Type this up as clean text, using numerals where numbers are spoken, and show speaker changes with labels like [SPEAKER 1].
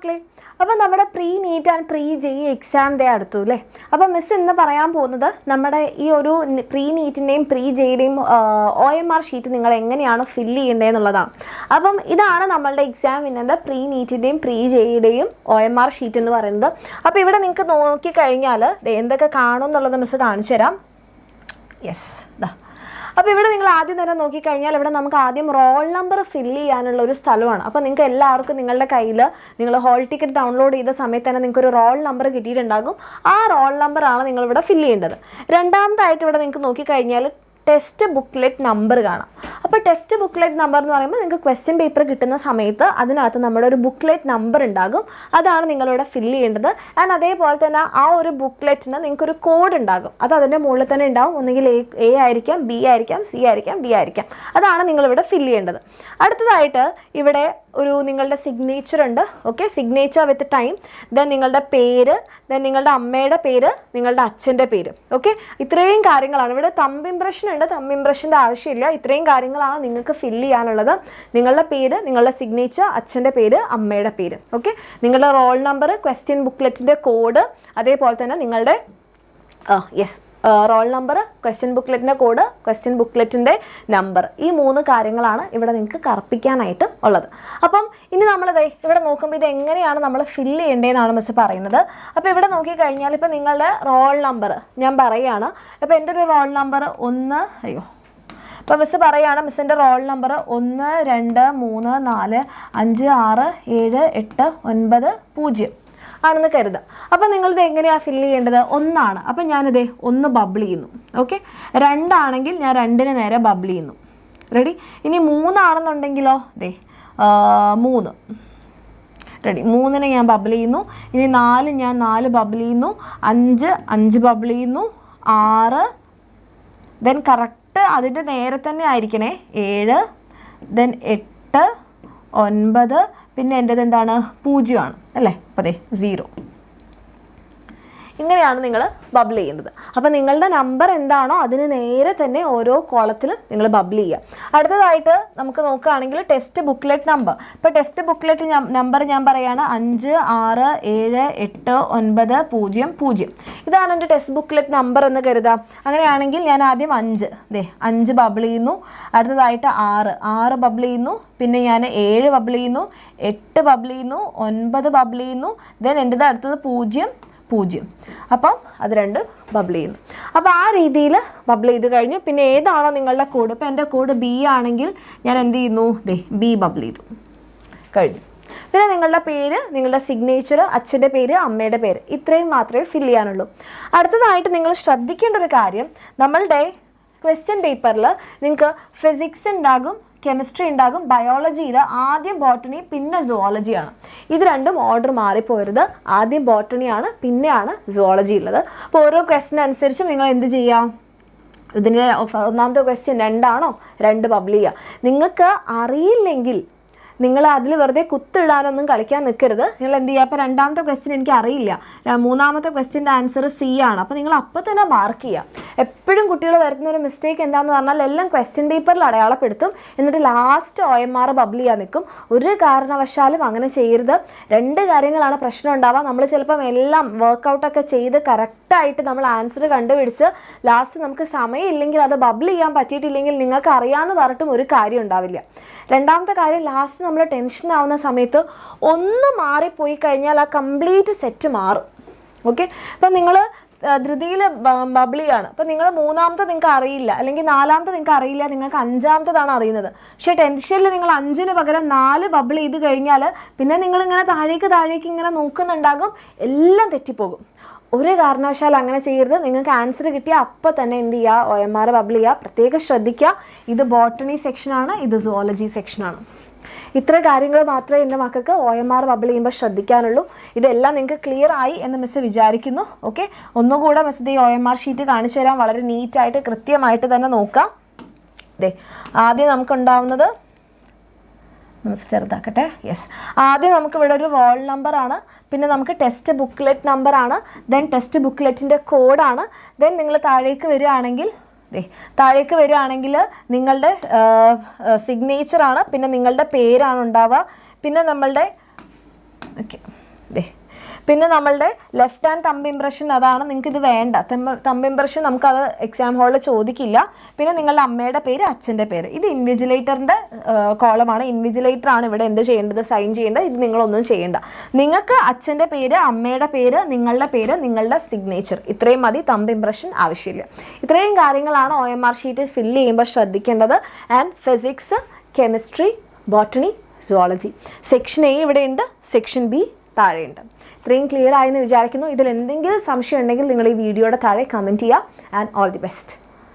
[SPEAKER 1] മക്കളെ, അപ്പോൾ നമ്മുടെ pre neat and pre JEE exam day അടുത്തു അല്ലേ. അപ്പോൾ മിസ് ഇന്ന് പറയാൻ പോകുന്നത് നമ്മുടെ ഈ ഒരു പ്രീ നീറ്റിൻ്റെയും പ്രീ ജെയുടെയും OMR ഷീറ്റ് നിങ്ങൾ എങ്ങനെയാണ് ഫില്ല് ചെയ്യേണ്ടതെന്നുള്ളതാണ്. അപ്പം ഇതാണ് നമ്മളുടെ എക്സാം വിന്നറിൻ്റെ പ്രീ നീറ്റിൻ്റെയും പ്രീ ജെയുടെയും OMR ഷീറ്റ് എന്ന് പറയുന്നത്. അപ്പോൾ ഇവിടെ നിങ്ങൾക്ക് നോക്കിക്കഴിഞ്ഞാൽ എന്തൊക്കെ കാണും എന്നുള്ളത് മിസ് കാണിച്ചു തരാം. യെസ്, ഇതാ. അപ്പോൾ ഇവിടെ നിങ്ങൾ ആദ്യം തന്നെ നോക്കിക്കഴിഞ്ഞാൽ ഇവിടെ നമുക്ക് ആദ്യം റോൾ നമ്പർ ഫില്ല് ചെയ്യാനുള്ള ഒരു സ്ഥലമാണ്. അപ്പോൾ നിങ്ങൾക്ക് എല്ലാവർക്കും നിങ്ങളുടെ കയ്യിൽ നിങ്ങൾ ഹോൾ ടിക്കറ്റ് ഡൗൺലോഡ് ചെയ്ത സമയത്ത് തന്നെ നിങ്ങൾക്ക് ഒരു റോൾ നമ്പർ കിട്ടിയിട്ടുണ്ടാകും. ആ റോൾ നമ്പറാണ് നിങ്ങളിവിടെ ഫില്ല് ചെയ്യേണ്ടത്. രണ്ടാമതായിട്ട് ഇവിടെ നിങ്ങൾക്ക് നോക്കിക്കഴിഞ്ഞാൽ ടെസ്റ്റ് ബുക്ക്ലെറ്റ് നമ്പർ കാണാം. അപ്പോൾ ടെസ്റ്റ് ബുക്ക്ലെറ്റ് നമ്പർ എന്ന് പറയുമ്പോൾ നിങ്ങൾക്ക് ക്വസ്റ്റ്യൻ പേപ്പർ കിട്ടുന്ന സമയത്ത് അതിനകത്ത് നമ്മുടെ ഒരു ബുക്ക്ലെറ്റ് നമ്പർ ഉണ്ടാകും. അതാണ് നിങ്ങളിവിടെ ഫില്ല് ചെയ്യേണ്ടത്. ആൻഡ് അതേപോലെ തന്നെ ആ ഒരു ബുക്ക്ലെറ്റിന് നിങ്ങൾക്കൊരു കോഡ് ഉണ്ടാകും. അത് അതിൻ്റെ മുകളിൽ തന്നെ ഉണ്ടാവും. ഒന്നുകിൽ A ആയിരിക്കാം, B ആയിരിക്കാം, C ആയിരിക്കാം, D ആയിരിക്കാം. അതാണ് നിങ്ങളിവിടെ ഫില്ല് ചെയ്യേണ്ടത്. അടുത്തതായിട്ട് ഇവിടെ ഒരു നിങ്ങളുടെ സിഗ്നേച്ചർ ഉണ്ട്. Okay, signature with time, then നിങ്ങളുടെ പേര്, ദെൻ നിങ്ങളുടെ അമ്മയുടെ പേര്, നിങ്ങളുടെ അച്ഛൻ്റെ പേര്. ഓക്കെ, ഇത്രയും കാര്യങ്ങളാണ്. ഇവിടെ തമ്പ് ഇംപ്രഷൻ ഉണ്ട്, തമ്പ് ഇംപ്രഷൻ്റെ ആവശ്യമില്ല. ഇത്രയും കാര്യങ്ങളാണ് നിങ്ങൾക്ക് ഫില്ല് ചെയ്യാനുള്ളത്. നിങ്ങളുടെ പേര്, നിങ്ങളുടെ സിഗ്നേച്ചർ, അച്ഛൻ്റെ പേര്, അമ്മയുടെ പേര്. ഓക്കെ, നിങ്ങളുടെ റോൾ നമ്പർ, ക്വസ്റ്റ്യൻ ബുക്ക്ലെറ്റിൻ്റെ കോഡ്, അതേപോലെ തന്നെ നിങ്ങളുടെ റോൾ നമ്പർ, ക്വസ്റ്റ്യൻ ബുക്ക്ലെറ്റിൻ്റെ കോഡ്, ക്വസ്റ്റ്യൻ ബുക്ക്ലെറ്റിൻ്റെ നമ്പർ, ഈ 3 കാര്യങ്ങളാണ് ഇവിടെ നിങ്ങൾക്ക് കറപ്പിക്കാനായിട്ട് ഉള്ളത്. അപ്പം ഇനി നമ്മളിത് ഇവിടെ നോക്കുമ്പോൾ ഇത് എങ്ങനെയാണ് നമ്മൾ ഫില്ല് ചെയ്യേണ്ടതെന്നാണ് മിസ് പറയുന്നത്. അപ്പോൾ ഇവിടെ നോക്കിക്കഴിഞ്ഞാൽ ഇപ്പോൾ നിങ്ങളുടെ റോൾ നമ്പർ ഞാൻ പറയുകയാണ്. അപ്പോൾ എൻ്റെ ഒരു റോൾ നമ്പർ ഇപ്പോൾ മിസ് പറയുകയാണ്, മിസ്സിൻ്റെ റോൾ നമ്പർ 1 2 3 4 5 6 7 8 9 0 ആണെന്ന് കരുതാം. അപ്പോൾ നിങ്ങളിത് എങ്ങനെയാണ് ഫില്ല് ചെയ്യേണ്ടത്? 1 ആണ്. അപ്പോൾ ഞാനിത് 1 ബബിൾ ചെയ്യുന്നു. ഓക്കെ, 2 ആണെങ്കിൽ ഞാൻ 2ന് നേരെ ബബിൾ ചെയ്യുന്നു. റെഡി. ഇനി 3 ആണെന്നുണ്ടെങ്കിലോ 3 റെഡി, 3ന് ഞാൻ ബബിൾ ചെയ്യുന്നു. ഇനി 4 ഞാൻ 4 ബബിൾ ചെയ്യുന്നു. 5 ബബിൾ ചെയ്യുന്നു. 6 ദെൻ കറക്റ്റ് അതിൻ്റെ നേരെ തന്നെ ആയിരിക്കണേ 7 ദെൻ 8 9 പിന്നെ എൻ്റെത് എന്താണ് 0 ആണ് അല്ലേ. അപ്പോൾ 0. ഇങ്ങനെയാണ് നിങ്ങൾ ബബിൾ ചെയ്യേണ്ടത്. അപ്പോൾ നിങ്ങളുടെ നമ്പർ എന്താണോ അതിന് നേരെ തന്നെ ഓരോ കോളത്തിലും നിങ്ങൾ ബബിൾ ചെയ്യുക. അടുത്തതായിട്ട് നമുക്ക് നോക്കുകയാണെങ്കിൽ ടെസ്റ്റ് ബുക്ക്ലെറ്റ് നമ്പർ. ഇപ്പോൾ ടെസ്റ്റ് ബുക്ക്ലെറ്റ് നമ്പർ ഞാൻ പറയുകയാണ് 5 6 7 8 9 0 0. ഇതാണ് എൻ്റെ ടെസ്റ്റ് ബുക്ക്ലെറ്റ് നമ്പർ എന്ന് കരുതാം. അങ്ങനെയാണെങ്കിൽ ഞാൻ ആദ്യം 5 ബബിൾ ചെയ്യുന്നു. അടുത്തതായിട്ട് 6 ബബിൾ ചെയ്യുന്നു. പിന്നെ ഞാൻ 7 ബബിൾ ചെയ്യുന്നു, 8 ബബിൾ ചെയ്യുന്നു, 9 ബബിൾ ചെയ്യുന്നു. ദെൻ എൻ്റെ അടുത്തത് 0 0. അപ്പം അത് 2 ബബിൾ ചെയ്യുന്നു. അപ്പോൾ ആ രീതിയിൽ ബബിൾ ചെയ്ത് കഴിഞ്ഞു. പിന്നെ ഏതാണോ നിങ്ങളുടെ കോഡ്, ഇപ്പോൾ എൻ്റെ കോഡ് B ആണെങ്കിൽ ഞാൻ എന്ത് ചെയ്യുന്നു, B ബബിൾ ചെയ്തു കഴിഞ്ഞു. പിന്നെ നിങ്ങളുടെ പേര്, നിങ്ങളുടെ സിഗ്നേച്ചർ, അച്ഛൻ്റെ പേര്, അമ്മയുടെ പേര്, ഇത്രയും മാത്രമേ ഫില്ല് ചെയ്യാനുള്ളൂ. അടുത്തതായിട്ട് നിങ്ങൾ ശ്രദ്ധിക്കേണ്ട ഒരു കാര്യം, നമ്മളുടെ ക്വസ്റ്റ്യൻ പേപ്പറിൽ നിങ്ങൾക്ക് ഫിസിക്സ് ഉണ്ടാകും, കെമിസ്ട്രി ഉണ്ടാകും, ബയോളജിയിൽ ആദ്യം ബോട്ടണി പിന്നെ സുവോളജിയാണ്. ഇത് രണ്ടും ഓർഡർ മാറിപ്പോരുത്. ആദ്യം ബോട്ടണിയാണ്, പിന്നെയാണ് സുവോളജി ഉള്ളത്. അപ്പോൾ ഓരോ ക്വസ്റ്റ്യൻ അനുസരിച്ച് നിങ്ങൾ എന്ത് ചെയ്യാം, ഇതിൻ്റെ ഒന്നാമത്തെ ക്വസ്റ്റ്യൻ 2 ആണോ 2 ബബിൾ ചെയ്യുക. നിങ്ങൾക്ക് അറിയില്ലെങ്കിൽ നിങ്ങൾ അതിൽ വെറുതെ കുത്തിടാനൊന്നും കളിക്കാൻ നിൽക്കരുത്. നിങ്ങൾ എന്ത് ചെയ്യുക, അപ്പോൾ രണ്ടാമത്തെ ക്വസ്റ്റ്യൻ എനിക്ക് അറിയില്ല, മൂന്നാമത്തെ ക്വസ്റ്റ്യൻ്റെ ആൻസർ C ആണ്, അപ്പോൾ നിങ്ങൾ അപ്പോൾ തന്നെ മാർക്ക് ചെയ്യുക. എപ്പോഴും കുട്ടികൾ വരുന്നൊരു മിസ്റ്റേക്ക് എന്താണെന്ന് പറഞ്ഞാൽ എല്ലാം ക്വസ്റ്റ്യൻ പേപ്പറിൽ അടയാളപ്പെടുത്തും, എന്നിട്ട് ലാസ്റ്റ് OMR ബബിൾ ചെയ്യാൻ നിൽക്കും. ഒരു കാരണവശാലും അങ്ങനെ ചെയ്യരുത്. 2 കാര്യങ്ങളാണ് പ്രശ്നം ഉണ്ടാവുക. നമ്മൾ ചിലപ്പം എല്ലാം വർക്കൗട്ടൊക്കെ ചെയ്ത് കറക്റ്റായിട്ട് നമ്മൾ ആൻസർ കണ്ടുപിടിച്ച് ലാസ്റ്റ് നമുക്ക് സമയമില്ലെങ്കിൽ അത് ബബിൾ ചെയ്യാൻ പറ്റിയിട്ടില്ലെങ്കിൽ നിങ്ങൾക്ക് അറിയാമെന്ന് പറഞ്ഞിട്ടും ഒരു കാര്യം ഉണ്ടാവില്ല. രണ്ടാമത്തെ കാര്യം, ലാസ്റ്റ് നമ്മൾ ടെൻഷൻ ആവുന്ന സമയത്ത് ഒന്ന് മാറിപ്പോയി കഴിഞ്ഞാൽ ആ കംപ്ലീറ്റ് സെറ്റ് മാറും. ഓക്കെ, അപ്പം നിങ്ങൾ ധൃതിയിൽ ബബിൾ ചെയ്യാണ്. അപ്പോൾ നിങ്ങൾ മൂന്നാമത്തെ നിങ്ങൾക്ക് അറിയില്ല, അല്ലെങ്കിൽ നാലാമത്തെ നിങ്ങൾക്ക് അറിയില്ല, നിങ്ങൾക്ക് 5ാമത്തതാണ് അറിയുന്നത്. പക്ഷേ ടെൻഷനിൽ നിങ്ങൾ 5ന് പകരം 4 ബബിൾ ചെയ്ത് കഴിഞ്ഞാൽ പിന്നെ നിങ്ങളിങ്ങനെ താഴേക്ക് ഇങ്ങനെ നോക്കുന്നുണ്ടാകും, എല്ലാം തെറ്റിപ്പോകും. ഒരു കാരണവശാലും അങ്ങനെ ചെയ്യരുത്. നിങ്ങൾക്ക് ആൻസർ കിട്ടിയാൽ അപ്പോൾ തന്നെ എന്ത് ചെയ്യുക, OMR ബബിൾ ചെയ്യുക. പ്രത്യേകം ശ്രദ്ധിക്കുക, ഇത് ബോട്ടണി സെക്ഷനാണ്, ഇത് സുവോളജി സെക്ഷനാണ്. ഇത്ര കാര്യങ്ങൾ മാത്രമേ എൻ്റെ മക്കൾക്ക് OMR ബബിൾ ചെയ്യുമ്പോൾ ശ്രദ്ധിക്കാനുള്ളൂ. ഇതെല്ലാം നിങ്ങൾക്ക് ക്ലിയർ ആയി എന്ന് മിസ് വിചാരിക്കുന്നു. ഓക്കെ, ഒന്നുകൂടെ മിസ് ഈ OMR ഷീറ്റ് കാണിച്ചു തരാൻ. വളരെ നീറ്റായിട്ട് കൃത്യമായിട്ട് തന്നെ നോക്കാം. ആദ്യം നമുക്കുണ്ടാവുന്നത് ചെറുതാക്കട്ടെ. യെസ്, ആദ്യം നമുക്കിവിടെ ഒരു റോൾ നമ്പറാണ്, പിന്നെ നമുക്ക് ടെസ്റ്റ് ബുക്ക്ലെറ്റ് നമ്പറാണ്, ദെൻ ടെസ്റ്റ് ബുക്ക്ലെറ്റിൻ്റെ കോഡാണ്. ദെൻ നിങ്ങൾ താഴേക്ക് വരികയാണെങ്കിൽ നിങ്ങളുടെ സിഗ്നേച്ചറാണ്, പിന്നെ നിങ്ങളുടെ പേരാണ് ഉണ്ടാവുക, പിന്നെ നമ്മളുടെ ഓക്കെ. പിന്നെ നമ്മളുടെ ലെഫ്റ്റ് ഹാൻഡ് തമ്പ് ഇംപ്രഷൻ, അതാണ് നിങ്ങൾക്ക് ഇത് വേണ്ട. തമ്പ് ഇംപ്രഷൻ നമുക്കത് എക്സാം ഹാളിൽ ചോദിക്കില്ല. പിന്നെ നിങ്ങളുടെ അമ്മയുടെ പേര്, അച്ഛൻ്റെ പേര്, ഇത് ഇൻവിജിലേറ്ററിൻ്റെ കോളമാണ്. ഇൻവിജിലേറ്ററാണ് ഇവിടെ എന്ത് ചെയ്യേണ്ടത്, സൈൻ ചെയ്യേണ്ടത്. ഇത് നിങ്ങളൊന്നും ചെയ്യേണ്ട. നിങ്ങൾക്ക് അച്ഛൻ്റെ പേര്, അമ്മയുടെ പേര്, നിങ്ങളുടെ പേര്, നിങ്ങളുടെ സിഗ്നേച്ചർ, ഇത്രയും മതി. തമ്പ് ഇംപ്രഷൻ ആവശ്യമില്ല. ഇത്രയും കാര്യങ്ങളാണ് OMR ഷീറ്റ് ഫില്ല് ചെയ്യുമ്പോൾ ശ്രദ്ധിക്കേണ്ടത്. And physics, chemistry, botany, zoology. Section A ഇവിടെ ഉണ്ട്, സെക്ഷൻ B താഴെയുണ്ട്. ഇത്രയും ക്ലിയർ ആയെന്ന് വിചാരിക്കുന്നു. ഇതിൽ എന്തെങ്കിലും സംശയം ഉണ്ടെങ്കിൽ നിങ്ങൾ ഈ വീഡിയോയുടെ താഴെ കമൻറ്റ് ചെയ്യുക. And all the best.